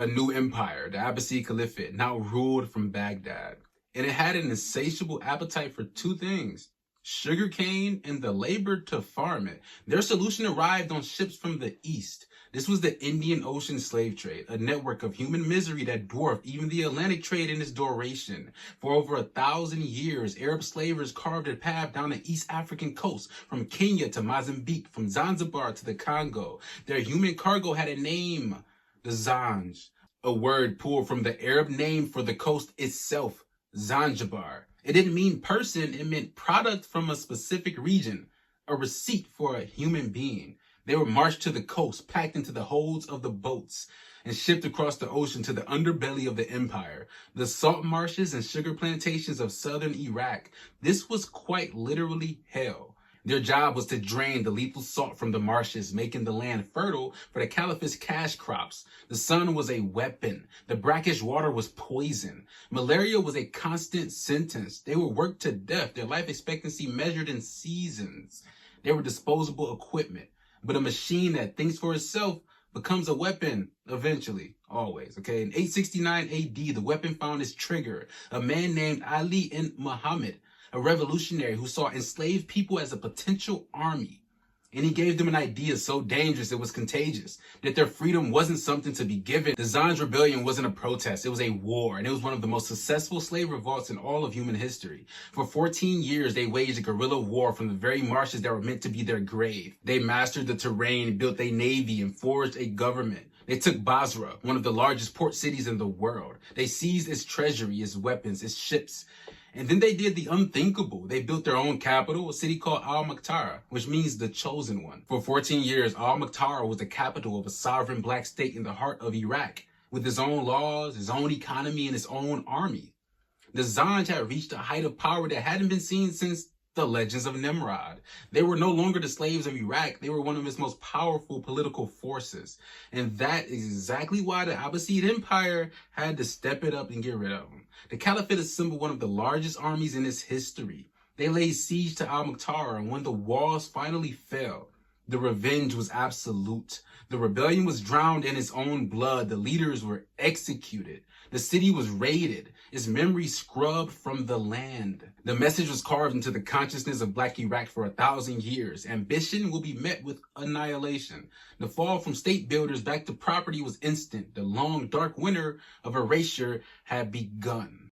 A new empire, the Abbasid Caliphate, now ruled from Baghdad. And it had an insatiable appetite for two things: sugarcane and the labor to farm it. Their solution arrived on ships from the east. This was the Indian Ocean slave trade, a network of human misery that dwarfed even the Atlantic trade in its duration. For over 1,000 years, Arab slavers carved a path down the East African coast, from Kenya to Mozambique, from Zanzibar to the Congo. Their human cargo had a name: the Zanj, a word pulled from the Arab name for the coast itself, Zanzibar. It didn't mean person, it meant product from a specific region, a receipt for a human being. They were marched to the coast, packed into the holds of the boats, and shipped across the ocean to the underbelly of the empire, the salt marshes and sugar plantations of southern Iraq. This was quite literally hell. Their job was to drain the lethal salt from the marshes, making the land fertile for the caliphate's cash crops. The sun was a weapon. The brackish water was poison. Malaria was a constant sentence. They were worked to death, their life expectancy measured in seasons. They were disposable equipment. But a machine that thinks for itself becomes a weapon eventually, always, okay? In 869 AD, the weapon found its trigger, a man named Ali ibn Muhammad, a revolutionary who saw enslaved people as a potential army. And he gave them an idea so dangerous it was contagious, that their freedom wasn't something to be given. The Zanj Rebellion wasn't a protest, it was a war, and it was one of the most successful slave revolts in all of human history. For 14 years, they waged a guerrilla war from the very marshes that were meant to be their grave. They mastered the terrain, built a navy, and forged a government. They took Basra, one of the largest port cities in the world. They seized its treasury, its weapons, its ships. And then they did the unthinkable. They built their own capital, a city called Al-Muqtara, which means the chosen one. For 14 years, Al-Muqtara was the capital of a sovereign black state in the heart of Iraq, with its own laws, its own economy, and its own army. The Zanj had reached a height of power that hadn't been seen since the legends of Nimrod. They were no longer the slaves of Iraq. They were one of its most powerful political forces. And that is exactly why the Abbasid Empire had to step it up and get rid of them. The Caliphate assembled one of the largest armies in its history. They laid siege to Al-Muqtara, and when the walls finally fell, the revenge was absolute. The rebellion was drowned in its own blood. The leaders were executed. The city was raided, its memory scrubbed from the land. The message was carved into the consciousness of Black Iraq for 1,000 years. Ambition will be met with annihilation. The fall from state builders back to property was instant. The long, dark winter of erasure had begun.